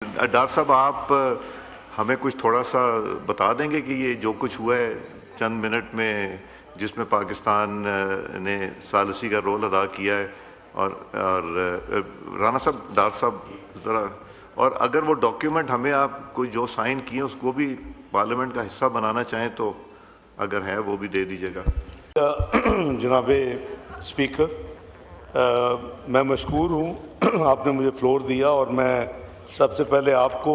Doctor صاحب آپ ہمیں کچھ تھوڑا سا بتا دیں گے کہ یہ جو کچھ ہوا ہے چند منٹ میں جس میں پاکستان نے ثالثی کا رول ادا کیا ہے اور رانا صاحب ڈاکٹر صاحب ذرا اور اگر وہ ڈاکیومنٹ ہمیں آپ کوئی جو سائن کیے اس کو بھی پارلیمنٹ کا حصہ بنانا چاہیں تو اگر ہے وہ بھی دے دیجیے گا۔ جناب اسپیکر، میں مشکور ہوں آپ نے مجھے فلور دیا، اور میں سب سے پہلے آپ کو،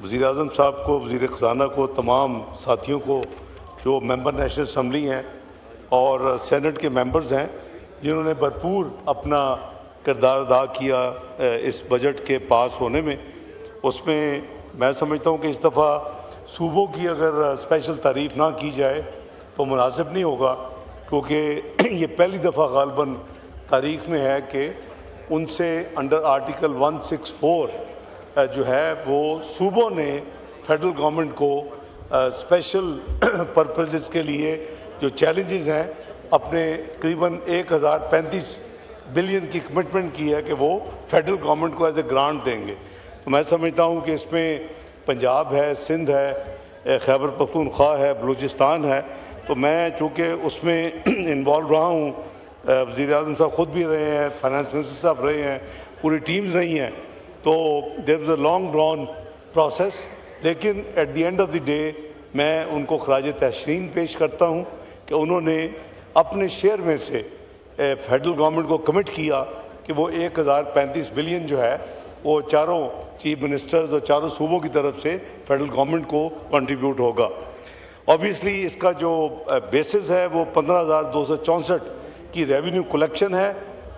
وزیر اعظم صاحب کو، وزیر خزانہ کو، تمام ساتھیوں کو جو ممبر نیشنل اسمبلی ہیں اور سینٹ کے ممبرز ہیں جنہوں نے بھرپور اپنا کردار ادا کیا اس بجٹ کے پاس ہونے میں، اس میں سمجھتا ہوں کہ اس دفعہ صوبوں کی اگر اسپیشل تعریف نہ کی جائے تو مناسب نہیں ہوگا، کیونکہ یہ پہلی دفعہ غالباً تاریخ میں ہے کہ ان سے انڈر آرٹیکل 164 جو ہے وہ صوبوں نے فیڈرل گورنمنٹ کو اسپیشل پرپزز کے لیے جو چیلنجز ہیں اپنے قریباً 1035 بلین کی کمٹمنٹ کی ہے کہ وہ فیڈرل گورنمنٹ کو ایز اے گرانٹ دیں گے۔ تو میں سمجھتا ہوں کہ اس میں پنجاب ہے، سندھ ہے، خیبر پختونخوا ہے، بلوچستان ہے، تو میں چونکہ اس میں انوالو رہا ہوں، وزیر اعظم صاحب خود بھی رہے ہیں، فائنانس منسٹر صاحب رہے ہیں، پوری ٹیمز رہی ہیں، تو there is a long drawn process, لیکن at the end of the day میں ان کو خراج تحسین پیش کرتا ہوں کہ انہوں نے اپنے شیئر میں سے فیڈرل گورنمنٹ کو کمٹ کیا کہ وہ 1035 بلین جو ہے وہ چاروں چیف منسٹرز اور چاروں صوبوں کی طرف سے فیڈرل گورنمنٹ کو کنٹریبیوٹ ہوگا۔ اوبیسلی اس کا جو بیسس ہے وہ 15,264 کی ریونیو کلیکشن ہے،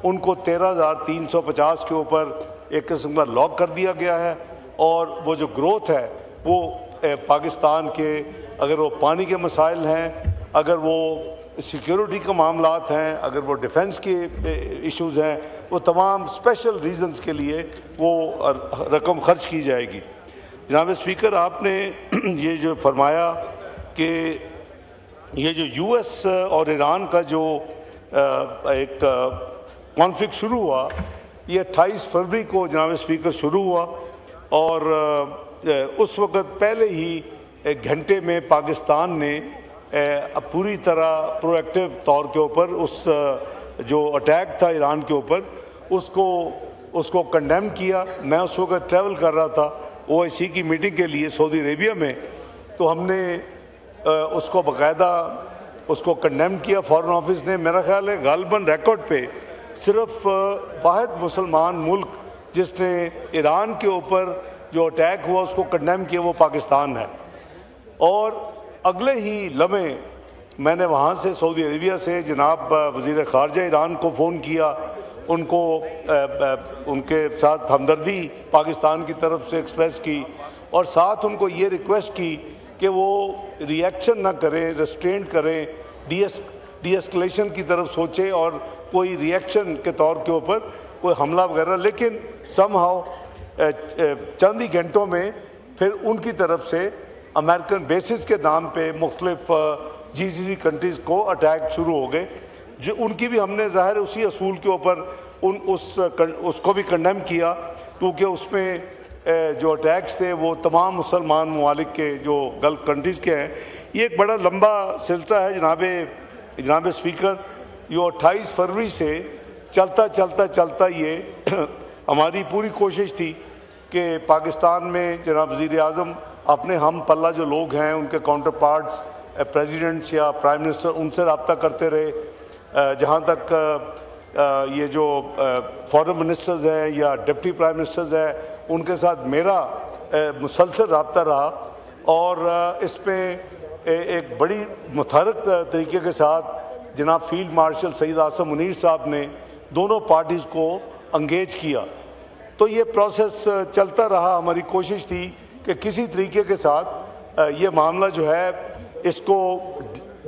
ان کو 13,350 کے اوپر ایک قسم کا لاک کر دیا گیا ہے، اور وہ جو گروتھ ہے وہ پاکستان کے، اگر وہ پانی کے مسائل ہیں، اگر وہ سیکیورٹی کے معاملات ہیں، اگر وہ ڈیفنس کے ایشوز ہیں، وہ تمام اسپیشل ریزنز کے لیے وہ رقم خرچ کی جائے گی۔ جناب اسپیکر، آپ نے یہ جو فرمایا کہ یہ جو یو ایس اور ایران کا جو ایک کانفلکٹ شروع ہوا، یہ 28 فروری کو جناب اسپیکر شروع ہوا، اور اس وقت پہلے ہی ایک گھنٹے میں پاکستان نے پوری طرح پرو ایکٹیو طور کے اوپر اس جو اٹیک تھا ایران کے اوپر اس کو کنڈیم کیا۔ میں اس وقت ٹریول کر رہا تھا OIC کی میٹنگ کے لیے سعودی عربیہ میں، تو ہم نے اس کو باقاعدہ اس کو کنڈیم کیا فارن آفس نے۔ میرا خیال ہے غالباً ریکارڈ پہ صرف واحد مسلمان ملک جس نے ایران کے اوپر جو اٹیک ہوا اس کو کنڈیم کیا وہ پاکستان ہے، اور اگلے ہی لمحے میں نے وہاں سے سعودی عربیہ سے جناب وزیر خارجہ ایران کو فون کیا، ان کو ان کے ساتھ ہمدردی پاکستان کی طرف سے ایکسپریس کی، اور ساتھ ان کو یہ ریکویسٹ کی کہ وہ ری ایکشن نہ کریں، ریسٹرینٹ کریں، ڈی ایسکلیشن کی طرف سوچیں اور کوئی ری ایکشن کے طور کے اوپر کوئی حملہ وغیرہ، لیکن سم ہاؤ چند ہی گھنٹوں میں پھر ان کی طرف سے امریکن بیسز کے نام پہ مختلف GCC کنٹریز کو اٹیک شروع ہو گئے، جو ان کی بھی ہم نے ظاہر اسی اصول کے اوپر اس کو بھی کنڈیم کیا، کیونکہ اس میں جو اٹیکس تھے وہ تمام مسلمان ممالک کے جو گلف کنٹریز کے ہیں۔ یہ ایک بڑا لمبا سلسلہ ہے جناب اسپیکر، یہ 28 فروری سے چلتا یہ ہماری پوری کوشش تھی کہ پاکستان میں جناب وزیر اعظم اپنے ہم پلہ جو لوگ ہیں ان کے کاؤنٹر پارٹس پریزیڈنٹس یا پرائم منسٹر ان سے رابطہ کرتے رہے، جہاں تک یہ جو فارن منسٹرز ہیں یا ڈپٹی پرائم منسٹرز ہیں ان کے ساتھ میرا مسلسل رابطہ رہا، اور اس میں ایک بڑی متحرک طریقے کے ساتھ جناب فیلڈ مارشل سعید عاصم منیر صاحب نے دونوں پارٹیز کو انگیج کیا۔ تو یہ پروسیس چلتا رہا، ہماری کوشش تھی کہ کسی طریقے کے ساتھ یہ معاملہ جو ہے اس کو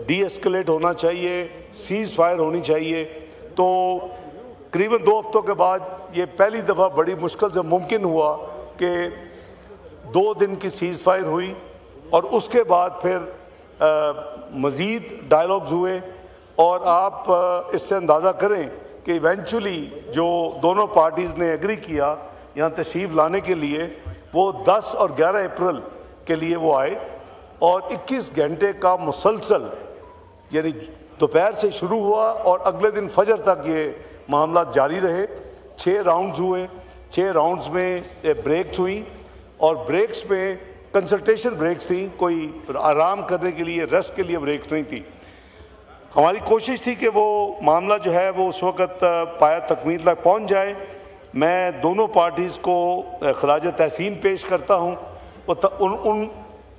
ڈی ایسکلیٹ ہونا چاہیے، سیز فائر ہونی چاہیے۔ تو قریباً 2 ہفتوں کے بعد یہ پہلی دفعہ بڑی مشکل سے ممکن ہوا کہ 2 دن کی سیز فائر ہوئی، اور اس کے بعد پھر مزید ڈائلاگز ہوئے، اور آپ اس سے اندازہ کریں کہ ایونچولی جو دونوں پارٹیز نے ایگری کیا یہاں تشریف لانے کے لیے وہ 10 اور 11 اپریل کے لیے وہ آئے اور 21 گھنٹے کا مسلسل یعنی دوپہر سے شروع ہوا اور اگلے دن فجر تک یہ معاملات جاری رہے. 6 راؤنڈز ہوئے, 6 راؤنڈز میں بریکس ہوئیں اور بریکس میں کنسلٹیشن بریکس تھیں, کوئی آرام کرنے کے لیے ریسٹ کے لیے بریکس نہیں تھی. ہماری کوشش تھی کہ وہ معاملہ جو ہے وہ اس وقت پایہ تکمیل تک پہنچ جائے. میں دونوں پارٹیز کو خراج تحسین پیش کرتا ہوں.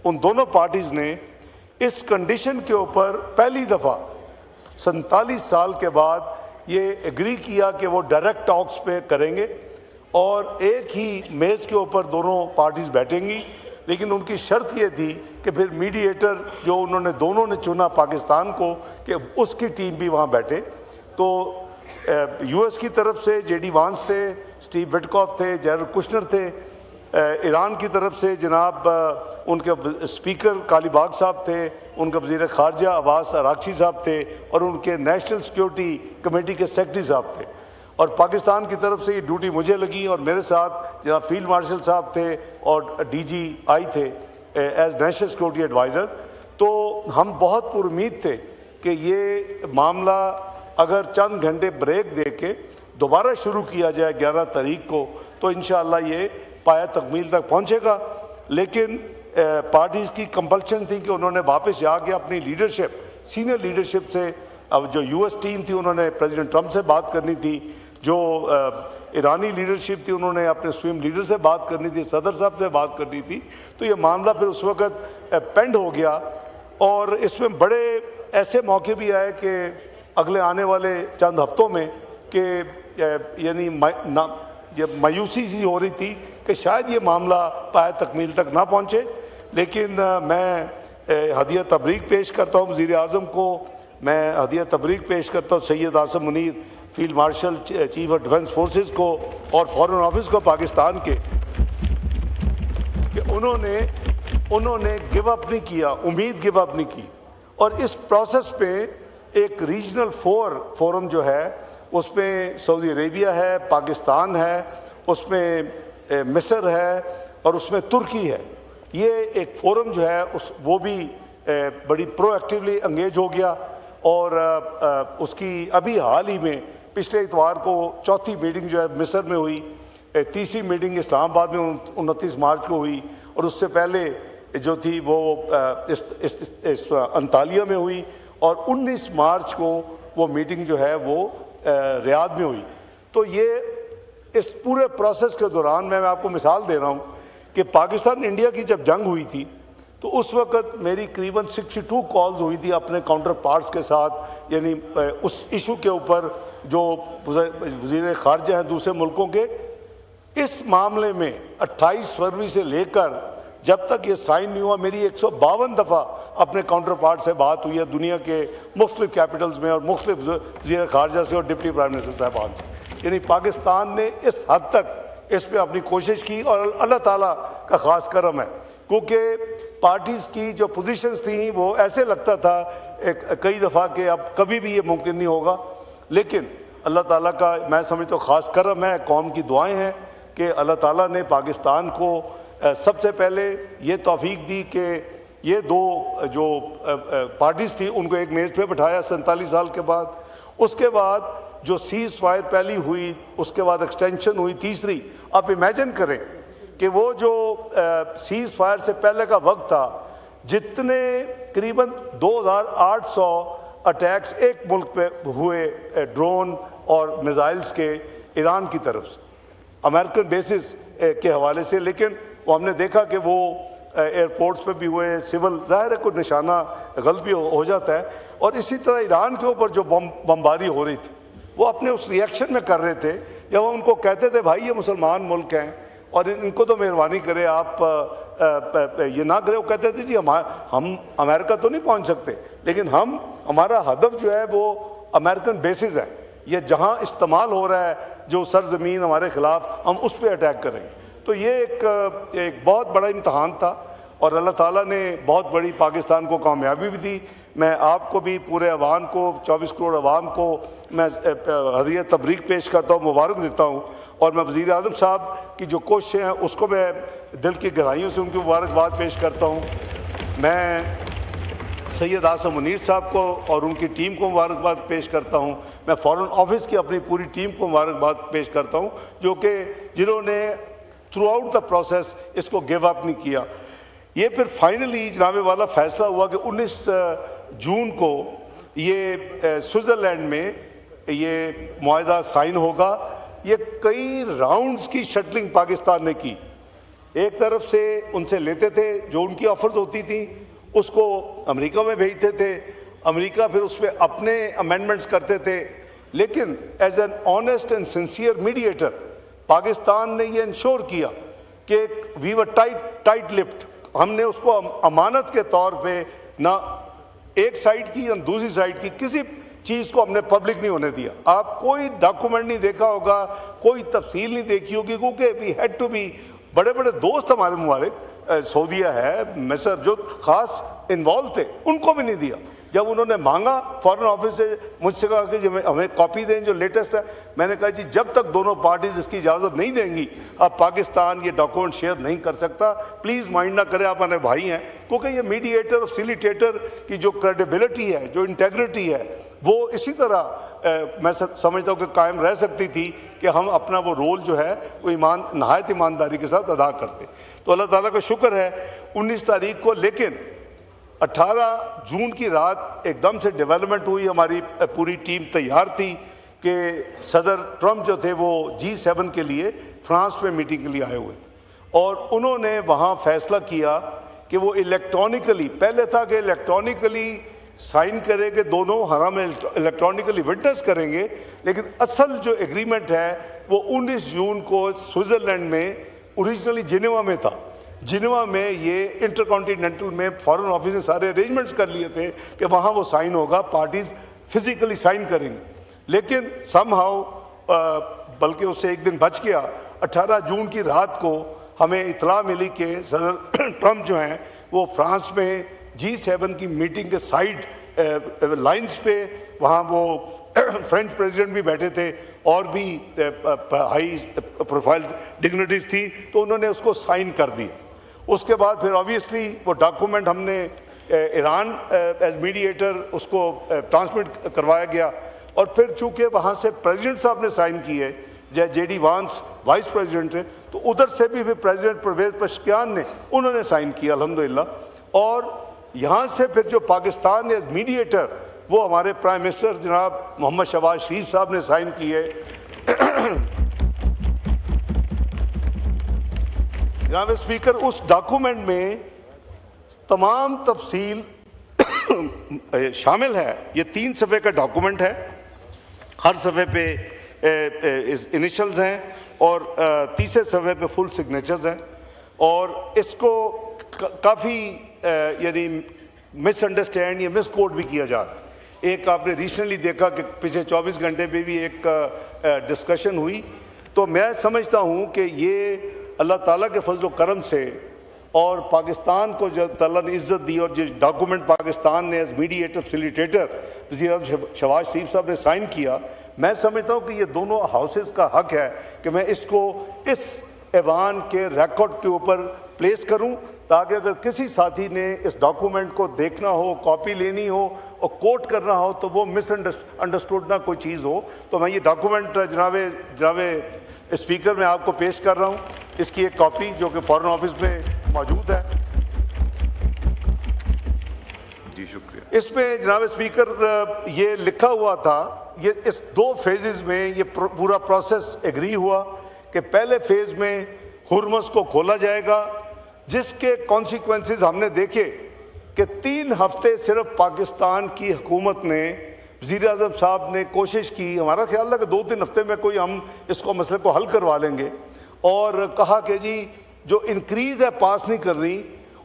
ان دونوں پارٹیز نے اس کنڈیشن کے اوپر پہلی دفعہ 47 سال کے بعد یہ ایگری کیا کہ وہ ڈائریکٹ ٹاکس پہ کریں گے اور ایک ہی میز کے اوپر دونوں پارٹیز بیٹھیں گی. لیکن ان کی شرط یہ تھی کہ پھر میڈییٹر جو دونوں نے چنا پاکستان کو کہ اس کی ٹیم بھی وہاں بیٹھے. تو یو ایس کی طرف سے جے ڈی وانس تھے, اسٹیو وٹکاف تھے, جیرڈ کشنر تھے. ایران کی طرف سے جناب ان کے اسپیکر کالی باغ صاحب تھے, ان کے وزیر خارجہ عباس اراغچی صاحب تھے اور ان کے نیشنل سیکیورٹی کمیٹی کے سیکرٹری صاحب تھے. اور پاکستان کی طرف سے یہ ڈیوٹی مجھے لگی اور میرے ساتھ جناب فیلڈ مارشل صاحب تھے اور ڈی جی آئی تھے ایز نیشنل سیکیورٹی ایڈوائزر. تو ہم بہت پر امید تھے کہ یہ معاملہ اگر چند گھنٹے بریک دے کے دوبارہ شروع کیا جائے 11 تاریخ کو تو انشاءاللہ یہ پایہ تکمیل تک پہنچے گا. لیکن پارٹیز کی کمپلشن تھی کہ انہوں نے واپس جا کے اپنی لیڈرشپ, سینئر لیڈرشپ سے, اب جو یو ایس ٹیم تھی انہوں نے پریزیڈنٹ ٹرمپ سے بات کرنی تھی, جو ایرانی لیڈرشپ تھی انہوں نے اپنے سوئم لیڈر سے بات کرنی تھی, صدر صاحب سے بات کرنی تھی. تو یہ معاملہ پھر اس وقت پینڈ ہو گیا اور اس میں بڑے ایسے موقع بھی آئے کہ اگلے آنے والے چند ہفتوں میں کہ یعنی یہ مایوسی سی ہو رہی تھی کہ شاید یہ معاملہ پایہ تکمیل تک نہ پہنچے. لیکن میں ہدیہ تبریک پیش کرتا ہوں وزیر اعظم کو, میں ہدیہ تبریک پیش کرتا ہوں Syed Asim Munir field marshal chief of defence forces کو اور فارن آفس کو پاکستان کے کہ انہوں نے گیو اپ نہیں کیا, امید گیو اپ نہیں کی. اور اس پروسیس پہ ایک ریجنل فورم جو ہے اس میں سعودی عربیہ ہے, پاکستان ہے, اس میں مصر ہے اور اس میں ترکی ہے. یہ ایک فورم جو ہے وہ بھی بڑی پرو ایکٹیولی انگیج ہو گیا اور اس کی ابھی حال ہی میں پچھلے اتوار کو 4تھی میٹنگ جو ہے مصر میں ہوئی, 3ری میٹنگ اسلام آباد میں 29 مارچ کو ہوئی اور اس سے پہلے جو تھی وہ انطالیہ میں ہوئی اور 19 مارچ کو وہ میٹنگ جو ہے وہ ریاض میں ہوئی. تو یہ اس پورے پروسیس کے دوران میں آپ کو مثال دے رہا ہوں کہ پاکستان انڈیا کی جب جنگ ہوئی تھی تو اس وقت میری قریباً 62 کالز ہوئی تھی اپنے کاؤنٹر پارٹس کے ساتھ, یعنی اس ایشو کے اوپر جو وزیر خارجہ ہیں دوسرے ملکوں کے. اس معاملے میں 28 فروری سے لے کر جب تک یہ سائن نہیں ہوا میری 152 دفعہ اپنے کاؤنٹر پارٹ سے بات ہوئی ہے دنیا کے مختلف کیپٹلز میں اور مختلف وزیر خارجہ سے اور ڈپٹی پرائم منسٹر صاحبان سے. یعنی پاکستان نے اس حد تک اس پہ اپنی کوشش کی اور اللہ تعالیٰ کا خاص کرم ہے کیونکہ پارٹیز کی جو پوزیشنز تھیں وہ ایسے لگتا تھا کئی دفعہ کہ اب کبھی بھی یہ ممکن نہیں ہوگا. لیکن اللہ تعالیٰ کا میں سمجھتا ہوں خاص کرم ہے, قوم کی دعائیں ہیں کہ اللہ تعالیٰ نے پاکستان کو سب سے پہلے یہ توفیق دی کہ یہ دو جو پارٹیز تھی ان کو ایک میز پہ بٹھایا 47 سال کے بعد. اس کے بعد جو سیز فائر پہلی ہوئی اس کے بعد ایکسٹینشن ہوئی 3ری. آپ امیجن کریں کہ وہ جو سیز فائر سے پہلے کا وقت تھا جتنے قریباً 2800 اٹیکس ایک ملک پہ ہوئے ڈرون اور میزائلز کے ایران کی طرف سے امریکن بیسز کے حوالے سے. لیکن وہ ہم نے دیکھا کہ وہ ایئرپورٹس پہ بھی ہوئے, سول ظاہر ہے کوئی نشانہ غلط بھی ہو جاتا ہے. اور اسی طرح ایران کے اوپر جو بمباری ہو رہی تھی وہ اپنے اس ریئیکشن میں کر رہے تھے یا وہ ان کو کہتے تھے بھائی یہ مسلمان ملک ہیں اور ان کو تو مہربانی کرے آپ یہ نہ کرے. وہ کہتے تھے جی ہم امریکہ تو نہیں پہنچ سکتے لیکن ہمارا ہدف جو ہے وہ امریکن بیسز ہے, یہ جہاں استعمال ہو رہا ہے جو سرزمین ہمارے خلاف ہم اس پہ اٹیک کریں. تو یہ ایک بہت بڑا امتحان تھا اور اللہ تعالیٰ نے بہت بڑی پاکستان کو کامیابی بھی دی. میں آپ کو بھی پورے عوام کو 24 کروڑ عوام کو میں ہدیہ تبریک پیش کرتا ہوں, مبارک دیتا ہوں. اور میں وزیر اعظم صاحب کی جو کوششیں ہیں اس کو میں دل کی گہرائیوں سے ان کی مبارکباد پیش کرتا ہوں. میں سید آصم منیر صاحب کو اور ان کی ٹیم کو مبارکباد پیش کرتا ہوں. میں فارن آفس کی اپنی پوری ٹیم کو مبارکباد پیش کرتا ہوں جو کہ جنہوں نے تھرو آؤٹ دا پروسیس اس کو گیو اپ نہیں کیا. یہ پھر فائنلی جناب والا فیصلہ ہوا کہ 19 جون کو یہ سوئٹزرلینڈ میں یہ معاہدہ سائن ہوگا. یہ کئی راؤنڈز کی شٹلنگ پاکستان نے کی. ایک طرف سے ان سے لیتے تھے جو ان کی آفرز ہوتی تھیں, اس کو امریکہ میں بھیجتے تھے, امریکہ پھر اس پہ اپنے امینڈمنٹس کرتے تھے. لیکن as an honest and sincere mediator Pakistan نے یہ انشور کیا کہ وی ور ٹائٹ لپڈ. ہم نے اس کو امانت کے طور پہ نہ ایک سائڈ کی نہ دوسری سائڈ کی کسی چیز کو ہم نے پبلک نہیں ہونے دیا. آپ کوئی ڈاکومنٹ نہیں دیکھا ہوگا, کوئی تفصیل نہیں دیکھی ہوگی, کیونکہ وی ہیڈ ٹو بی. بڑے بڑے دوست ہمارے ممالک سعودیہ ہے, مصر, جو خاص انوالو تھے ان کو بھی نہیں دیا. جب انہوں نے مانگا فارن آفس سے مجھ سے کہا کہ ہمیں کاپی دیں جو لیٹسٹ ہے, میں نے کہا جی جب تک دونوں پارٹیز اس کی اجازت نہیں دیں گی اب پاکستان یہ ڈاکومنٹ شیئر نہیں کر سکتا. پلیز مائنڈ نہ کریں, آپ ہمارے بھائی ہیں. کیونکہ یہ میڈیٹر اور فیسیلیٹیٹر کی جو کریڈیبلٹی ہے, جو انٹیگریٹی ہے, وہ اسی طرح میں سمجھتا ہوں کہ قائم رہ سکتی تھی کہ ہم اپنا وہ رول جو ہے وہ نہایت ایمانداری کے ساتھ ادا کرتے. تو اللہ تعالیٰ کا شکر ہے 19 تاریخ کو. لیکن 18 جون کی رات ایک دم سے ڈیولپمنٹ ہوئی. ہماری پوری ٹیم تیار تھی کہ صدر ٹرمپ جو تھے وہ G7 کے لیے فرانس میں میٹنگ کے لیے آئے ہوئے, اور انہوں نے وہاں فیصلہ کیا کہ وہ الیکٹرانکلی, پہلے تھا کہ الیکٹرانکلی سائن کرے کہ دونوں ہم الیکٹرانکلی وٹنس کریں گے, لیکن اصل جو ایگریمنٹ ہے وہ 19 جون کو سوئٹزرلینڈ میں اوریجنلی جنیوا میں تھا. جنیوا میں یہ انٹر کانٹیننٹل میں فارن آفس نے سارے ارینجمنٹس کر لیے تھے کہ وہاں وہ سائن ہوگا, پارٹیز فزیکلی سائن کریں گے. لیکن سم ہاؤ بلکہ اس سے ایک دن بچ گیا. 18 جون کی رات کو ہمیں اطلاع ملی کہ صدر ٹرمپ جو ہیں وہ فرانس میں G7 کی میٹنگ کے سائڈ لائنز پہ, وہاں وہ فرینچ پریزیڈنٹ بھی بیٹھے تھے اور بھی ہائی پروفائل ڈگنیٹیز تھی, تو انہوں نے اس کو سائن کر دی. اس کے بعد پھر آبویسلی وہ ڈاکومنٹ ہم نے ایران ایز میڈیٹر اس کو ٹرانسمٹ کروایا گیا, اور پھر چونکہ وہاں سے پریزیڈنٹ صاحب نے سائن کی ہے, JD وانس وائس پریزیڈنٹ تھے, تو ادھر سے بھی پریزیڈنٹ پرویز پشکیان نے انہوں نے سائن کیا الحمدللہ. اور یہاں سے پھر جو پاکستان ایز میڈیٹر وہ ہمارے پرائم منسٹر جناب محمد شہباز شریف صاحب نے سائن کی ہے. جناب اسپیکر, اس ڈاکومنٹ میں تمام تفصیل شامل ہے. یہ 3 صفحے کا ڈاکومنٹ ہے, ہر صفحے پہ انیشلز ہیں اور تیسرے صفحے پہ فل سگنیچرز ہیں. اور اس کو کافی یعنی مس انڈرسٹینڈ یا مس کوٹ بھی کیا جا رہا ہے. ایک آپ نے ریسنٹلی دیکھا کہ پچھلے 24 گھنٹے میں بھی ایک ڈسکشن ہوئی. تو میں سمجھتا ہوں کہ یہ اللہ تعالیٰ کے فضل و کرم سے اور پاکستان کو جو تعالیٰ نے عزت دی, اور جو ڈاکومنٹ پاکستان نے ایز میڈیٹر فیسیلیٹیٹر وزیر اعظم شہباز شریف صاحب نے سائن کیا, میں سمجھتا ہوں کہ یہ دونوں ہاؤسز کا حق ہے کہ میں اس کو اس ایوان کے ریکارڈ کے اوپر پلیس کروں, تاکہ اگر کسی ساتھی نے اس ڈاکومنٹ کو دیکھنا ہو, کاپی لینی ہو اور کوٹ کرنا ہو تو وہ مس انڈرسٹوڈ نہ کوئی چیز ہو. تو میں یہ ڈاکومنٹ جناب اسپیکر میں آپ کو پیش کر رہا ہوں, اس کی ایک کاپی جو کہ فارن آفس میں موجود ہے. جی شکریہ. اس میں جناب اسپیکر یہ لکھا ہوا تھا, یہ اس 2 فیزز میں یہ پورا پروسیس ایگری ہوا کہ پہلے فیز میں ہرمز کو کھولا جائے گا, جس کے کانسیکوینسز ہم نے دیکھے کہ 3 ہفتے صرف پاکستان کی حکومت نے, وزیر اعظم صاحب نے کوشش کی, ہمارا خیال تھا کہ 2-3 ہفتے میں کوئی ہم اس کو مسئلے کو حل کروا لیں گے, اور کہا کہ جی جو انکریز ہے پاس نہیں کرنی,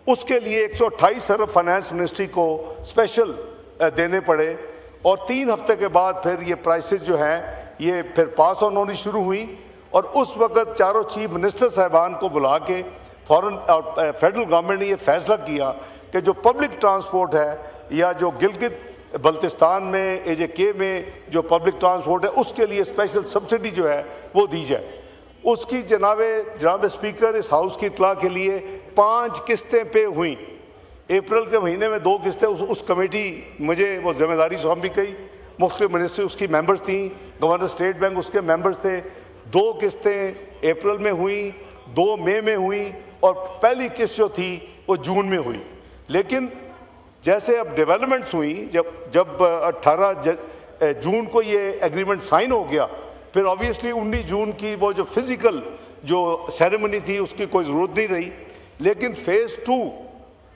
اس کے لیے 128 ارب فائنانس منسٹری کو اسپیشل دینے پڑے. اور 3 ہفتے کے بعد پھر یہ پرائسز جو ہیں یہ پھر پاس آن ہونی شروع ہوئی, اور اس وقت چاروں چیف منسٹر صاحبان کو بلا کے فیڈرل گورنمنٹ نے یہ فیصلہ کیا کہ جو پبلک ٹرانسپورٹ ہے یا جو گلگت بلتستان میں AJK میں جو پبلک ٹرانسپورٹ ہے اس کے لیے اسپیشل سبسڈی جو ہے وہ دی جائے. اس کی جناب اسپیکر اس ہاؤس کی اطلاع کے لیے 5 قسطیں پے ہوئیں. اپریل کے مہینے میں 2 قسطیں. اس کمیٹی مجھے وہ ذمہ داری سونپی گئی. مختلف منسٹری اس کی ممبرز تھیں, گورنر اسٹیٹ بینک اس کے ممبرز تھے. 2 قسطیں اپریل میں ہوئیں, 2 مئی میں ہوئیں, اور پہلی قسط جو تھی وہ جون میں ہوئی. لیکن جیسے اب ڈیولپمنٹس ہوئیں, جب 18 جون کو یہ ایگریمنٹ سائن ہو گیا, پھر آبویسلی 19 جون کی وہ جو فزیکل جو سیریمنی تھی اس کی کوئی ضرورت نہیں رہی. لیکن فیز 2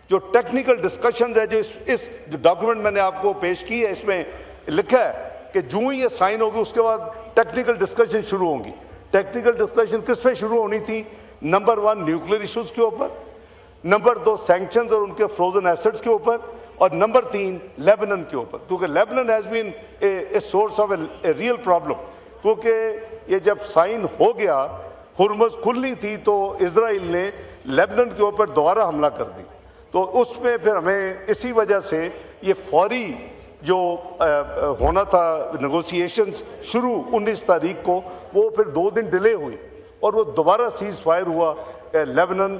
جو ٹیکنیکل ڈسکشنز ہے, جو اس ڈاکیومنٹ میں نے آپ کو پیش کی ہے, اس میں لکھا ہے کہ جو ہی یہ سائن ہوگی اس کے بعد ٹیکنیکل ڈسکشن شروع ہوں گی. ٹیکنیکل ڈسکشن کس پہ شروع ہونی تھی؟ نمبر 1 نیوکلیر ایشوز کے اوپر, نمبر 2 سینکشنز اور ان کے فروزن ایسٹس کے اوپر, اور نمبر 3 لیبنن کے اوپر. کیونکہ Lebanon has been a source of a real problem. کیونکہ یہ جب سائن ہو گیا, ہرمز کھلنی تھی, تو اسرائیل نے لیبنن کے اوپر دوبارہ حملہ کر دی. تو اس میں پھر ہمیں اسی وجہ سے یہ فوری جو ہونا تھا نیگوسیشنز شروع 19 تاریخ کو, وہ پھر 2 دن ڈیلے ہوئی, اور وہ دوبارہ سیز فائر ہوا لیبنن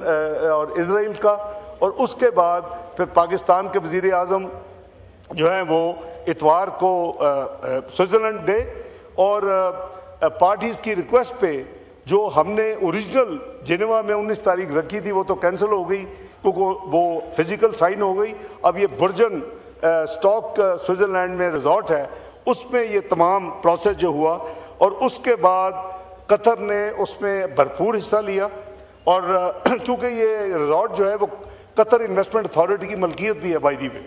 اور اسرائیل کا. اور اس کے بعد پھر پاکستان کے وزیر اعظم جو ہیں وہ اتوار کو سوئٹزرلینڈ گئے, اور پارٹیز کی ریکویسٹ پہ جو ہم نے اوریجنل جنیوا میں 19 تاریخ رکھی تھی وہ تو کینسل ہو گئی کیونکہ وہ فزیکل سائن ہو گئی. اب یہ برجن اسٹاک سوئٹزرلینڈ میں ریزورٹ ہے, اس میں یہ تمام پروسیس جو ہوا, اور اس کے بعد قطر نے اس میں بھرپور حصہ لیا. اور کیونکہ یہ ریزورٹ جو ہے وہ قطر انویسٹمنٹ اتھارٹی کی ملکیت بھی ہے بائی دی وے,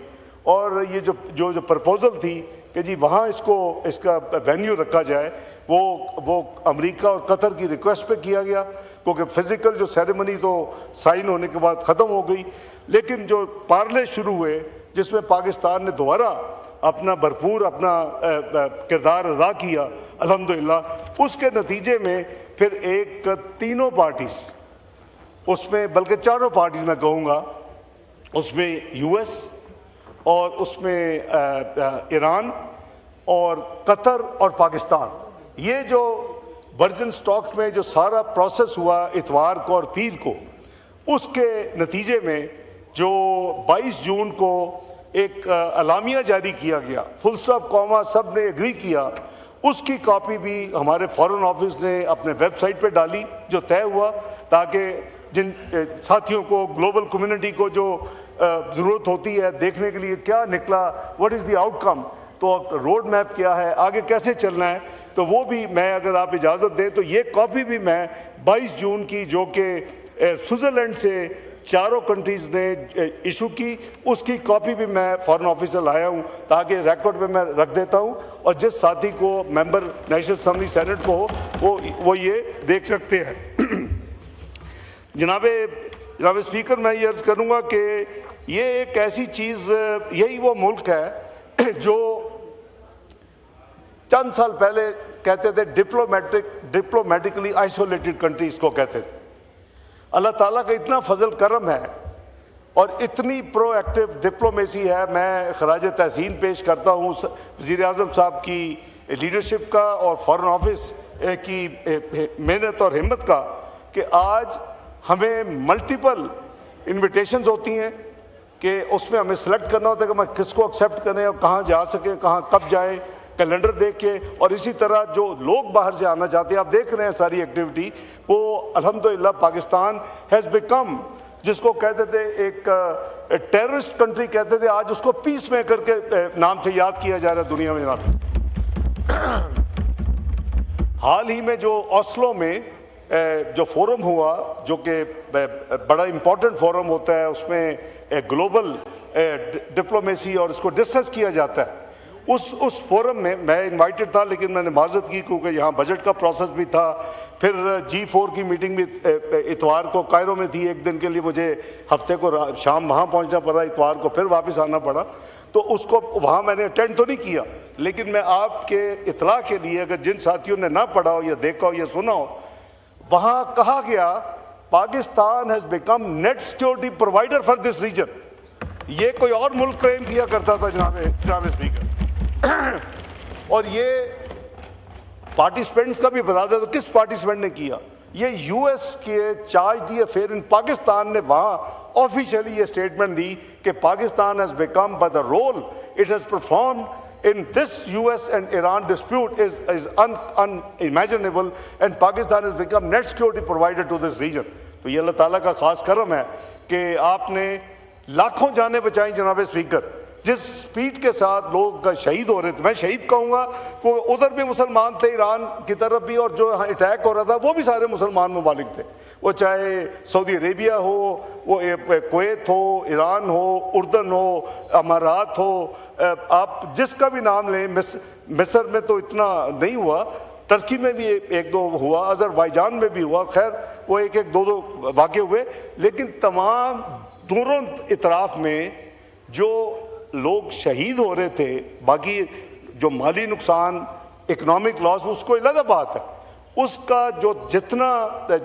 اور یہ جو پرپوزل تھی کہ جی وہاں اس کا وینیو رکھا جائے, وہ امریکہ اور قطر کی ریکویسٹ پہ کیا گیا, کیونکہ فزیکل جو سیریمنی تو سائن ہونے کے بعد ختم ہو گئی. لیکن جو پارلے شروع ہوئے جس میں پاکستان نے دوبارہ اپنا بھرپور کردار ادا کیا الحمدللہ, اس کے نتیجے میں پھر تینوں پارٹیز, اس میں بلکہ 4 پارٹیز میں کہوں گا, اس میں US اور اس میں ایران اور قطر اور پاکستان, یہ جو ورجن اسٹاک میں جو سارا پروسیس ہوا اتوار کو اور پیر کو, اس کے نتیجے میں جو 22 جون کو ایک اعلامیہ جاری کیا گیا, فل اسٹاپ کاما سب نے ایگری کیا, اس کی کاپی بھی ہمارے فارن آفس نے اپنے ویب سائٹ پہ ڈالی جو طے ہوا, تاکہ جن ساتھیوں کو, گلوبل کمیونٹی کو جو ضرورت ہوتی ہے دیکھنے کے لیے کیا نکلا, واٹ از دی آؤٹ کم, تو روڈ میپ کیا ہے, آگے کیسے چلنا ہے, تو وہ بھی میں اگر آپ اجازت دیں تو یہ کاپی بھی میں 22 جون کی جو کہ سوئٹزرلینڈ سے 4 کنٹریز نے ایشو کی, اس کی کاپی بھی میں فارن آفس سے لایا ہوں تاکہ ریکارڈ پہ میں رکھ دیتا ہوں, اور جس ساتھی کو ممبر نیشنل اسمبلی سینٹ کو ہو وہ یہ دیکھ سکتے ہیں. جناب اسپیکر, میں یہ عرض کروں گا کہ یہ ایک ایسی چیز, یہی وہ ملک ہے جو چند سال پہلے کہتے تھے ڈپلومیٹکلی آئسولیٹڈ کنٹریز کو کہتے تھے. اللہ تعالیٰ کا اتنا فضل کرم ہے اور اتنی پرو ایکٹیو ڈپلومیسی ہے. میں خراج تحسین پیش کرتا ہوں وزیر اعظم صاحب کی لیڈرشپ کا اور فارن آفس کی محنت اور ہمت کا, کہ آج ہمیں ملٹیپل انویٹیشنز ہوتی ہیں کہ اس میں ہمیں سلیکٹ کرنا ہوتا ہے کہ ہم کس کو ایکسیپٹ کریں اور کہاں جا سکیں, کہاں کب جائیں, کیلنڈر دیکھ کے. اور اسی طرح جو لوگ باہر سے آنا چاہتے ہیں, آپ دیکھ رہے ہیں ساری ایکٹیویٹی, وہ الحمدللہ پاکستان ہیز بیکم, جس کو کہتے تھے ایک ٹیررسٹ کنٹری کہتے تھے, آج اس کو پیس میکر کے نام سے یاد کیا جا رہا ہے دنیا میں. جناب حال ہی میں جو اوسلو میں جو فورم ہوا, جو کہ بڑا امپورٹنٹ فورم ہوتا ہے, اس میں گلوبل ڈپلومیسی اور اس کو ڈسکس کیا جاتا ہے, اس فورم میں میں انوائٹڈ تھا, لیکن میں نے معذرت کی کیونکہ یہاں بجٹ کا پروسیس بھی تھا. پھر G4 کی میٹنگ بھی اتوار کو قائرو میں تھی, ایک دن کے لیے مجھے ہفتے کو شام وہاں پہنچنا پڑا, اتوار کو پھر واپس آنا پڑا, تو اس کو وہاں میں نے اٹینڈ تو نہیں کیا. لیکن میں آپ کے اطلاع کے لیے, اگر جن ساتھیوں نے نہ پڑھا ہو یا دیکھا ہو یا سنا ہو, وہاں کہا گیا Pakistan has become net security provider for this region. یہ کوئی اور ملک کلیم کیا کرتا تھا جناب اسپیکر. اور یہ پارٹیسپینٹس کا بھی بتا دیں تو کس پارٹیسپینٹ نے کیا؟ یہ یو ایس کے chargé d'affaires in Pakistan نے وہاں آفیشیلی یہ اسٹیٹمنٹ دی کہ Pakistan has become by the role it has performed in this US and Iran dispute is unimaginable, and Pakistan has become net security provider to this region. تو یہ اللہ تعالیٰ کا خاص کرم ہے کہ آپ نے لاکھوں جانیں بچائیں جناب اسپیکر. جس سپیڈ کے ساتھ لوگ شہید ہو رہے تھے, میں شہید کہوں گا, ادھر بھی مسلمان تھے ایران کی طرف بھی, اور جو اٹیک ہو رہا تھا وہ بھی سارے مسلمان ممالک تھے, وہ چاہے سعودی عربیہ ہو, وہ کویت ہو, ایران ہو, اردن ہو, امارات ہو, آپ جس کا بھی نام لیں. مصر میں تو اتنا نہیں ہوا, ترکی میں بھی ایک دو ہوا, آذربائیجان میں بھی ہوا, خیر وہ ایک دو واقع ہوئے, لیکن تمام دونوں اطراف میں جو لوگ شہید ہو رہے تھے, باقی جو مالی نقصان, اکنامک لاس, اس کو علیحدہ بات ہے. اس کا جو جتنا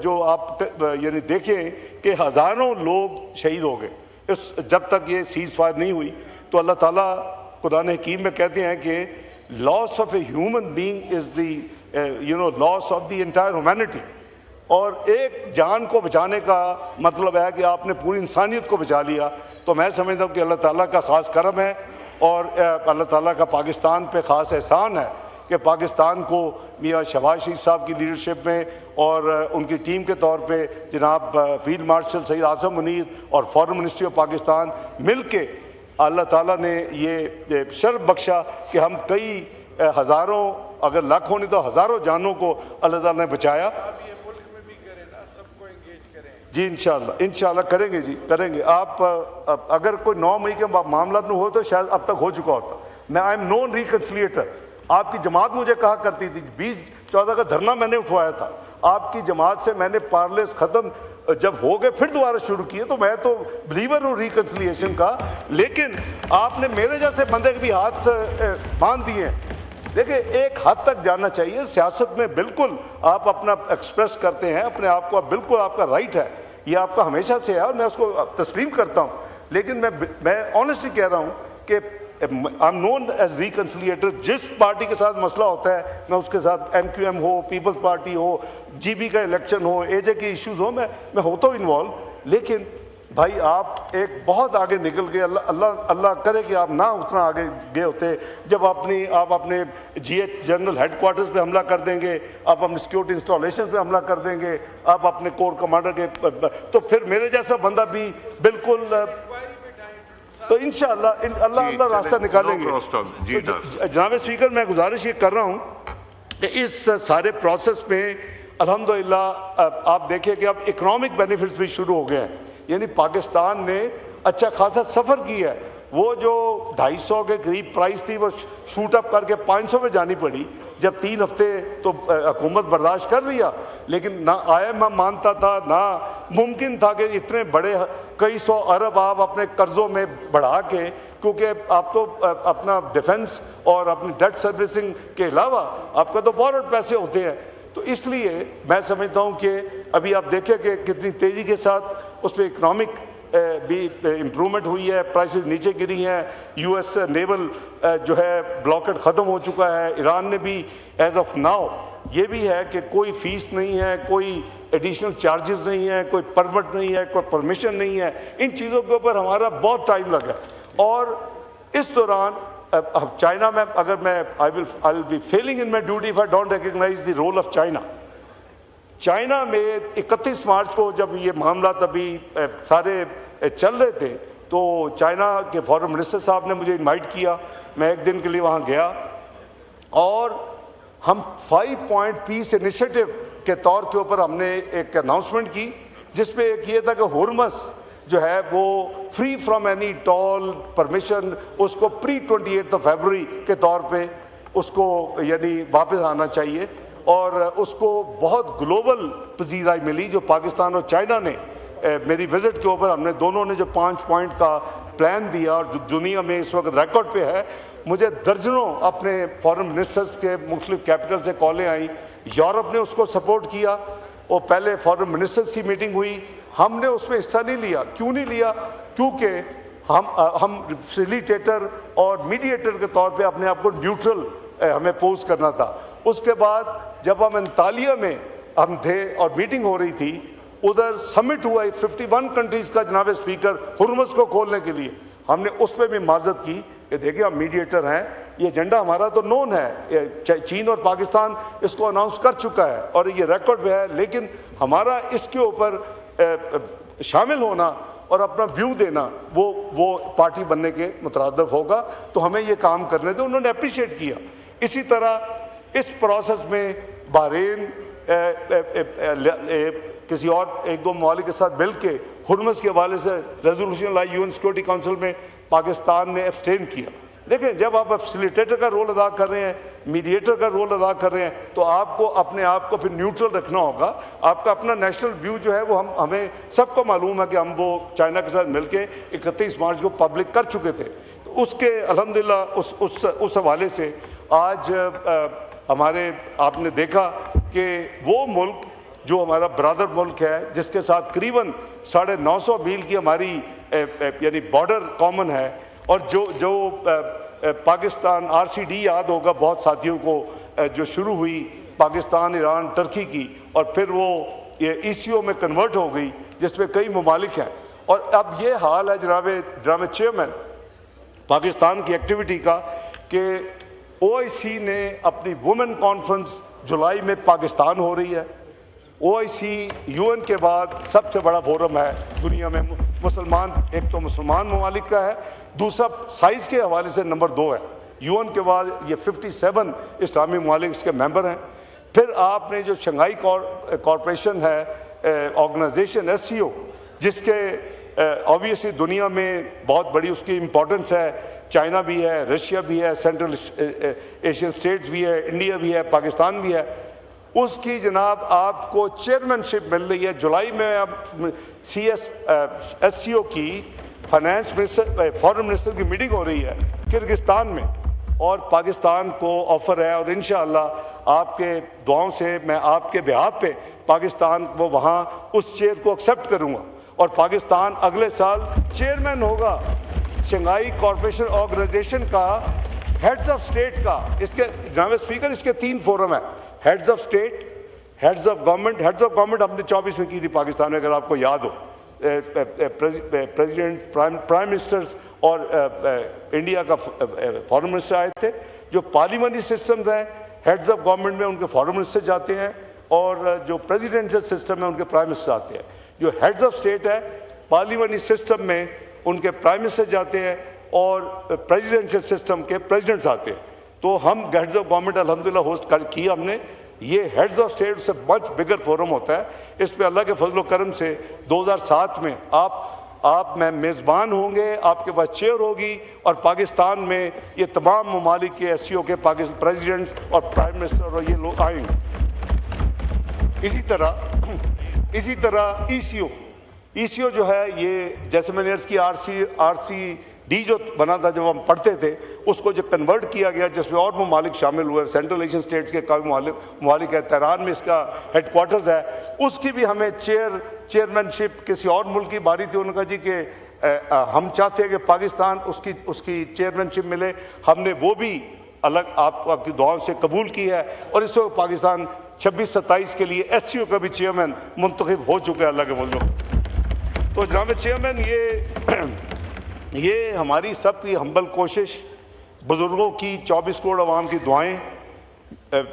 جو آپ یعنی دیکھیں کہ ہزاروں لوگ شہید ہو گئے جب تک یہ سیز فائر نہیں ہوئی. تو اللہ تعالیٰ قرآن حکیم میں کہتے ہیں کہ loss of a human being is the loss of the entire humanity. اور ایک جان کو بچانے کا مطلب ہے کہ آپ نے پوری انسانیت کو بچا لیا. تو میں سمجھتا ہوں کہ اللہ تعالیٰ کا خاص کرم ہے, اور اللہ تعالیٰ کا پاکستان پہ خاص احسان ہے کہ پاکستان کو میاں شہباز شریف صاحب کی لیڈرشپ میں اور ان کی ٹیم کے طور پہ جناب فیلڈ مارشل سید اعظم منیر اور فارن منسٹری آف پاکستان مل کے اللہ تعالیٰ نے یہ شرف بخشا کہ ہم کئی ہزاروں, اگر لاکھوں نہیں تو ہزاروں جانوں کو اللہ تعالیٰ نے بچایا. جی انشاءاللہ کریں گے, جی کریں گے. آپ اگر کوئی 9 مئی کے معاملات میں ہو تو شاید اب تک ہو چکا ہوتا. میں آئی ایم نون ریکنسلیٹر. آپ کی جماعت مجھے کہا کرتی تھی, 2014 کا دھرنا میں نے اٹھوایا تھا آپ کی جماعت سے, میں نے پارلیس ختم جب ہو گئے پھر دوبارہ شروع کیے, تو میں تو بلیور ہوں ریکنسلیشن کا. لیکن آپ نے میرے جیسے بندے کے بھی ہاتھ باندھ دیے. دیکھیں ایک حد تک جاننا چاہیے, سیاست میں بالکل آپ اپنا ایکسپریس کرتے ہیں اپنے آپ کو, بالکل آپ کا رائٹ ہے, یہ آپ کا ہمیشہ سے ہے اور میں اس کو تسلیم کرتا ہوں. لیکن میں آنیسٹلی کہہ رہا ہوں کہ آئی ایم نون ایز ریکنسلیٹر. جس پارٹی کے ساتھ مسئلہ ہوتا ہے میں اس کے ساتھ, ایم کیو ایم ہو, پیپلز پارٹی ہو, جی بی کا الیکشن ہو, اے جے کے ایشوز ہو, میں ہوتا ہوں انوالو. لیکن بھائی آپ ایک بہت آگے نکل گئے. اللہ کرے کہ آپ نہ اتنا آگے گئے ہوتے. جب آپ اپنے G H general headquarters پہ حملہ کر دیں گے, آپ اپنے سیکورٹی انسٹالیشن پہ حملہ کر دیں گے, آپ اپنے کور کمانڈر کے, تو پھر میرے جیسا بندہ بھی بالکل, تو انشاءاللہ اللہ راستہ نکالیں گے. جناب اسپیکر میں گزارش یہ کر رہا ہوں کہ اس سارے پروسیس میں الحمدللہ آپ دیکھیں کہ اب اکنامک بینیفٹس بھی شروع ہو گئے ہیں. یعنی پاکستان نے اچھا خاصا سفر کیا ہے. وہ جو 250 کے قریب پرائس تھی وہ شوٹ اپ کر کے 500 پہ جانی پڑی. جب 3 ہفتے تو حکومت برداشت کر لیا, لیکن نہ آئی ایم ایف مانتا تھا, نہ ممکن تھا کہ اتنے بڑے کئی 100 ارب آپ اپنے قرضوں میں بڑھا کے, کیونکہ آپ تو اپنا ڈیفنس اور اپنی ڈیٹ سروسنگ کے علاوہ آپ کا تو بورڈ پیسے ہوتے ہیں. تو اس لیے میں سمجھتا ہوں کہ ابھی آپ دیکھیں کہ کتنی تیزی کے ساتھ اس پہ اکنامک بھی امپرومنٹ ہوئی ہے, پرائسز نیچے گری ہیں. یو ایس نیول جو ہے بلاکڈ ختم ہو چکا ہے. ایران نے بھی ایز آف ناؤ یہ بھی ہے کہ کوئی فیس نہیں ہے, کوئی ایڈیشنل چارجز نہیں ہے, کوئی پرمٹ نہیں ہے, کوئی پرمیشن نہیں ہے. ان چیزوں کے اوپر ہمارا بہت ٹائم لگا. اور اس دوران چائنا میں اگر میں I will be failing in my duty if I don't recognize the role of China. China میں 31 مارچ کو جب یہ معاملات ابھی سارے چل رہے تھے تو چائنا کے فارن منسٹر صاحب نے مجھے انوائٹ کیا. میں ایک دن کے لیے وہاں گیا اور ہم 5 پوائنٹ پیس انیشیٹو کے طور کے اوپر ہم نے ایک اناؤنسمنٹ کی, جس پہ ایک یہ تھا کہ ہرمس جو ہے وہ free from any tool permission, اس کو پری 28 فیبروری کے طور پہ اس کو یعنی واپس آنا چاہیے. اور اس کو بہت گلوبل پذیرائی ملی جو پاکستان اور چائنا نے میری وزٹ کے اوپر, ہم نے دونوں نے جو 5 پوائنٹ کا پلان دیا اور جو دنیا میں اس وقت ریکارڈ پہ ہے. مجھے درجنوں اپنے فارن منسٹرز کے مختلف کیپٹل سے کالیں آئیں. یورپ نے اس کو سپورٹ کیا وہ پہلے فارن منسٹرز کی میٹنگ ہوئی, ہم نے اس میں حصہ نہیں لیا. کیوں نہیں لیا؟ کیونکہ ہم فیسیلیٹیٹر اور میڈیٹر کے طور پہ اپنے آپ کو نیوٹرل ہمیں پوز کرنا تھا. اس کے بعد جب ہم انطالیہ میں ہم تھے اور میٹنگ ہو رہی تھی, ادھر سمٹ ہوا 51 کنٹریز کا جناب اسپیکر ہرمز کو کھولنے کے لیے, ہم نے اس پہ بھی معذرت کی کہ دیکھیں ہم میڈیٹر ہیں, یہ ایجنڈا ہمارا تو نون ہے, چین اور پاکستان اس کو اناؤنس کر چکا ہے اور یہ ریکارڈ بھی ہے, لیکن ہمارا اس کے اوپر شامل ہونا اور اپنا ویو دینا وہ پارٹی بننے کے مترادف ہوگا, تو ہمیں یہ کام کرنے دیں. انہوں نے اپریشیٹ کیا. اسی طرح اس پروسیس میں بحرین کسی اور ایک دو ممالک کے ساتھ مل کے ہرمز کے حوالے سے ریزولوشن لائی UN سیکورٹی کونسل میں, پاکستان نے ایبسٹین کیا. دیکھیں جب آپ فیسیلیٹیٹر کا رول ادا کر رہے ہیں, میڈیٹر کا رول ادا کر رہے ہیں, تو آپ کو اپنے آپ کو پھر نیوٹرل رکھنا ہوگا. آپ کا اپنا نیشنل ویو جو ہے وہ ہمیں سب کو معلوم ہے کہ ہم وہ چائنا کے ساتھ مل کے 31 مارچ کو پبلک کر چکے تھے. اس کے الحمدللہ اس حوالے سے آج ہمارے آپ نے دیکھا کہ وہ ملک جو ہمارا برادر ملک ہے, جس کے ساتھ قریباً 950 میل کی ہماری یعنی بارڈر کامن ہے, اور جو پاکستان RCD یاد ہوگا بہت ساتھیوں کو, جو شروع ہوئی پاکستان, ایران, ترکی کی, اور پھر وہ ECO میں کنورٹ ہو گئی جس میں کئی ممالک ہیں. اور اب یہ حال ہے جناب چیئرمین پاکستان کی ایکٹیویٹی کا کہ OIC نے اپنی وومن کانفرنس جولائی میں پاکستان ہو رہی ہے. OIC UN کے بعد سب سے بڑا فورم ہے دنیا میں, مسلمان, ایک تو مسلمان ممالک کا ہے, دوسرا سائز کے حوالے سے نمبر 2 ہے. UN کے بعد یہ 57 اسلامی ممالک اس کے ممبر ہیں. پھر آپ نے جو شنگھائی کارپوریشن ہے آرگنائزیشن SCO, جس کے آبویسلی دنیا میں بہت بڑی اس کی امپورٹنس ہے, چائنا بھی ہے, رشیا بھی ہے, سینٹرل ایشین اسٹیٹس بھی ہے, انڈیا بھی ہے, پاکستان بھی ہے, اس کی جناب آپ کو چیئرمین شپ مل رہی ہے. جولائی میں اب SCO کی فائنانس منسٹر فارن منسٹر کی میٹنگ ہو رہی ہے کرگستان میں, اور پاکستان کو آفر ہے, اور انشاءاللہ آپ کے دعاؤں سے میں آپ کے بہاف پہ پاکستان کو وہاں اس چیئر کو ایکسیپٹ کروں گا, اور پاکستان اگلے سال چیئرمین ہوگا شنگھائی کارپوریشن آرگنائزیشن کا, ہیڈز آف اسٹیٹ کا. اس کے جناب اسپیکر اس کے 3 فورم ہیں, heads of state, heads of government. Heads of government ہم نے 24 میں کی تھی پاکستان میں, اگر آپ کو یاد ہو, پریزیڈنٹ, پرائم منسٹرز اور انڈیا کا فارن منسٹر آئے تھے. جو پارلیمنٹری سسٹمز ہیں ہیڈز آف گورنمنٹ میں ان کے فارن منسٹر جاتے ہیں, اور جو پریزیڈنشل سسٹم ہے ان کے پرائم منسٹر آتے ہیں. جو ہیڈز آف اسٹیٹ ہے پارلیمنٹری سسٹم میں ان کے پرائم منسٹر جاتے ہیں, اور پریزیڈنشل سسٹم کے پریزیڈنٹس آتے ہیں. تو ہم ہیڈز آف گورنمنٹ الحمدللہ ہوسٹ کی ہم نے. یہ ہیڈز آف اسٹیٹ سے مچ بگر فورم ہوتا ہے. اس پہ اللہ کے فضل و کرم سے 2007 میں آپ میں میزبان ہوں گے, آپ کے پاس چیئر ہوگی, اور پاکستان میں یہ تمام ممالک کے SCO کے پریزیڈنٹس اور پرائم منسٹر اور یہ لوگ آئیں گے. اسی طرح ECO جو ہے, یہ جیسے میں نے عرض کی RCD جو بنا تھا جب ہم پڑھتے تھے, اس کو جو کنورٹ کیا گیا جس میں اور ممالک شامل ہوئے, سینٹرل ایشین اسٹیٹس کے کئی ممالک ہے, تہران میں اس کا ہیڈ کوارٹرز ہے, اس کی بھی ہمیں چیئرمین شپ کسی اور ملک کی باری تھی. انہوں نے کہا جی کہ ہم چاہتے ہیں کہ پاکستان اس کی چیئرمین شپ ملے. ہم نے وہ بھی الگ آپ کی دعاؤں سے قبول کی ہے, اور اس وقت پاکستان 26-27 کے لیے SCO کا بھی چیئرمین منتخب ہو چکا ہے اللہ کے فضل. تو جناب چیئرمین یہ ہماری سب کی ہمبل کوشش, بزرگوں کی 24 کروڑ عوام کی دعائیں,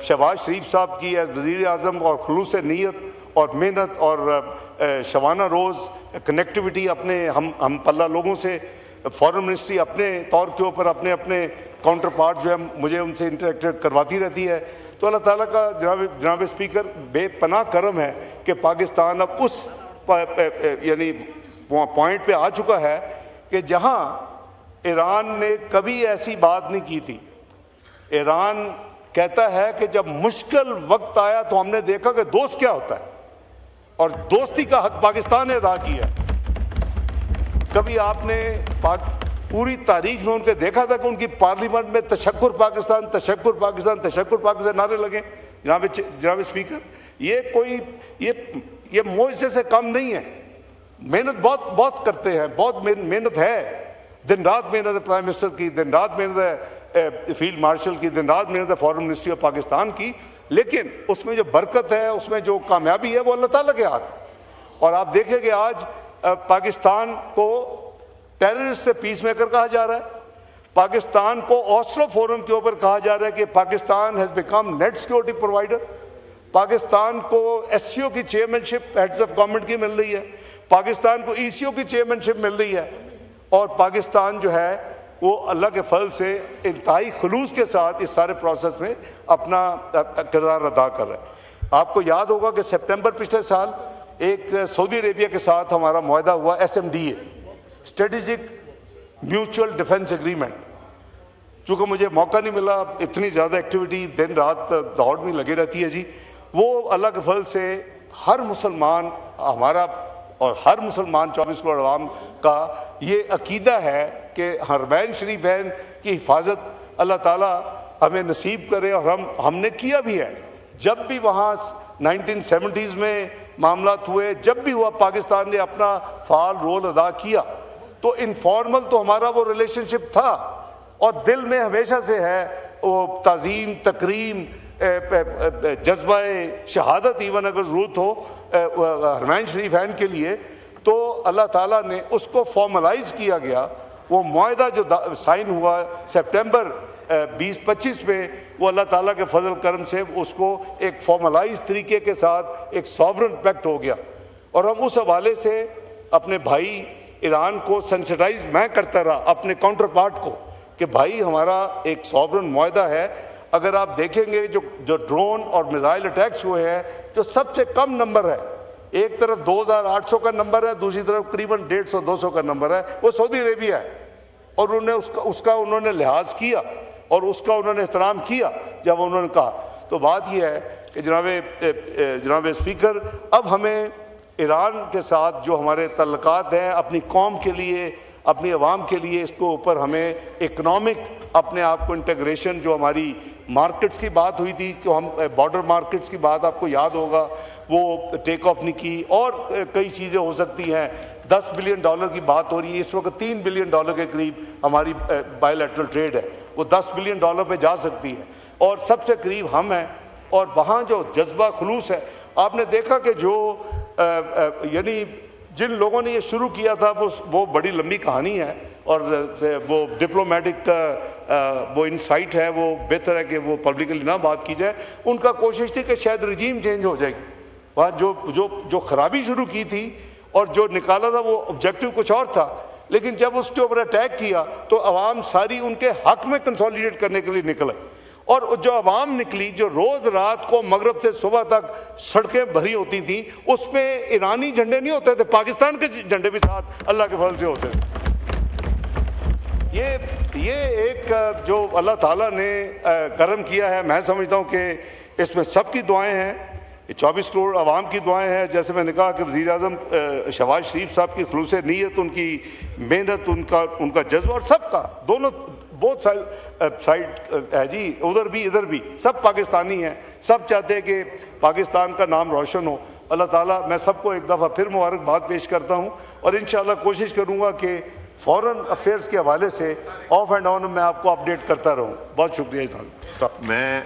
شہباز شریف صاحب کی ایز وزیر اعظم اور خلوص نیت اور محنت اور شبانہ روز کنیکٹیوٹی اپنے ہم پلہ لوگوں سے, فارن منسٹری اپنے طور کے اوپر اپنے کاؤنٹر پارٹ جو ہے مجھے ان سے انٹریکٹ کرواتی رہتی ہے. تو اللہ تعالیٰ کا جناب اسپیکر بے پناہ کرم ہے کہ پاکستان اب اس یعنی پوائنٹ پہ آ چکا ہے کہ جہاں ایران نے کبھی ایسی بات نہیں کی تھی. ایران کہتا ہے کہ جب مشکل وقت آیا تو ہم نے دیکھا کہ دوست کیا ہوتا ہے, اور دوستی کا حق پاکستان نے ادا کیا. کبھی آپ نے پوری تاریخ میں ان کے دیکھا تھا کہ ان کی پارلیمنٹ میں تشکر پاکستان نعرے لگے؟ جناب اسپیکر, یہ کوئی یہ معجزے سے کم نہیں ہے. محنت بہت بہت کرتے ہیں, بہت محنت ہے, دن رات محنت ہے پرائم منسٹر کی, دن رات محنت ہے فیلڈ مارشل کی, دن رات محنت ہے فارن منسٹری آف پاکستان کی, لیکن اس میں جو برکت ہے, اس میں جو کامیابی ہے, وہ اللہ تعالیٰ کے ہاتھ. اور آپ دیکھیں کہ آج پاکستان کو ٹیررسٹ سے پیس میکر کہا جا رہا ہے, پاکستان کو اوسلو فورم کے اوپر کہا جا رہا ہے کہ Pakistan has become net security provider, Pakistan کو ایس سی او کی chairmanship heads of government کی مل رہی ہے, پاکستان کو ای سی او کی چیئرمین شپ مل رہی ہے, اور پاکستان جو ہے وہ اللہ کے فضل سے انتہائی خلوص کے ساتھ اس سارے پروسیس میں اپنا کردار ادا کر رہا ہے. آپ کو یاد ہوگا کہ سپٹمبر پچھلے سال ایک سعودی عربیہ کے ساتھ ہمارا معاہدہ ہوا, S M D A, strategic mutual defence agreement. چونکہ مجھے موقع نہیں ملا, اتنی زیادہ ایکٹیویٹی دن رات دوڑ میں لگی رہتی ہے جی, وہ اللہ کے فضل سے ہر مسلمان ہمارا اور ہر مسلمان 24 کروڑ عوام کا یہ عقیدہ ہے کہ حرمین شریفین کی حفاظت اللہ تعالیٰ ہمیں نصیب کرے, اور ہم نے کیا بھی ہے. جب بھی وہاں 1970s میں معاملات ہوئے, جب بھی ہوا, پاکستان نے اپنا فعال رول ادا کیا. تو انفارمل تو ہمارا وہ ریلیشن شپ تھا, اور دل میں ہمیشہ سے ہے وہ تعظیم, تکریم, جذبہ شہادت, ایون اگر ضرورت ہو حرمین شریفین کے لیے, تو اللہ تعالیٰ نے اس کو فارملائز کیا گیا. وہ معاہدہ جو سائن ہوا سپٹمبر 2025 میں, وہ اللہ تعالیٰ کے فضل کرم سے اس کو ایک فارملائز طریقے کے ساتھ ایک ساورن پیکٹ ہو گیا. اور ہم اس حوالے سے اپنے بھائی ایران کو سینسٹائز میں کرتا رہا, اپنے کاؤنٹر پارٹ کو, کہ بھائی ہمارا ایک ساورن معاہدہ ہے. اگر آپ دیکھیں گے جو ڈرون اور میزائل اٹیکس ہوئے ہیں, جو سب سے کم نمبر ہے, ایک طرف 2800 کا نمبر ہے, دوسری طرف قریباً 150-200 کا نمبر ہے, وہ سعودی عربیہ ہے. اور انہوں نے لحاظ کیا اور اس کا انہوں نے احترام کیا جب انہوں نے کہا. تو بات یہ ہے کہ جناب اسپیکر, اب ہمیں ایران کے ساتھ جو ہمارے تعلقات ہیں, اپنی قوم کے لیے, اپنی عوام کے لیے, اس کو اوپر ہمیں اکنامک اپنے آپ کو انٹیگریشن, جو ہماری مارکیٹس کی بات ہوئی تھی, کہ ہم بارڈر مارکیٹس کی بات آپ کو یاد ہوگا, وہ ٹیک آف نہیں کی, اور کئی چیزیں ہو سکتی ہیں. $10 بلین کی بات ہو رہی ہے اس وقت, $3 بلین کے قریب ہماری بائی لیٹرل ٹریڈ ہے, وہ $10 بلین پہ جا سکتی ہے, اور سب سے قریب ہم ہیں. اور وہاں جو جذبہ خلوص ہے, آپ نے دیکھا کہ جو یعنی جن لوگوں نے یہ شروع کیا تھا, وہ بڑی لمبی کہانی ہے, اور وہ ڈپلومیٹک وہ انسائٹ ہے, وہ بہتر ہے کہ وہ پبلکلی نہ بات کی جائے. ان کا کوشش تھی کہ شاید رجیم چینج ہو جائے گی. وہاں جو خرابی شروع کی تھی اور جو نکالا تھا, وہ آبجیکٹو کچھ اور تھا, لیکن جب اس کے اوپر اٹیک کیا تو عوام ساری ان کے حق میں کنسولیڈیٹ کرنے کے لیے نکلے. اور جو عوام نکلی, جو روز رات کو مغرب سے صبح تک سڑکیں بھری ہوتی تھیں, اس پہ ایرانی جھنڈے نہیں ہوتے تھے, پاکستان کے جھنڈے بھی ساتھ اللہ کے فضل سے ہوتے تھے. یہ ایک جو اللہ تعالیٰ نے کرم کیا ہے, میں سمجھتا ہوں کہ اس میں سب کی دعائیں ہیں, 24 کروڑ عوام کی دعائیں ہیں. جیسے میں نے کہا کہ وزیر اعظم شہباز شریف صاحب کی خلوص نیت, ان کی محنت, ان کا جذبہ, اور سب کا, دونوں بہت سائڈ ہے جی, ادھر بھی ادھر بھی, سب پاکستانی ہیں, سب چاہتے ہیں کہ پاکستان کا نام روشن ہو. اللہ تعالیٰ, میں سب کو ایک دفعہ پھر مبارکباد پیش کرتا ہوں, اور انشاءاللہ کوشش کروں گا کہ فورن افیئرس کے حوالے سے آف اینڈ آن میں آپ کو اپڈیٹ کرتا رہوں. بہت شکریہ. میں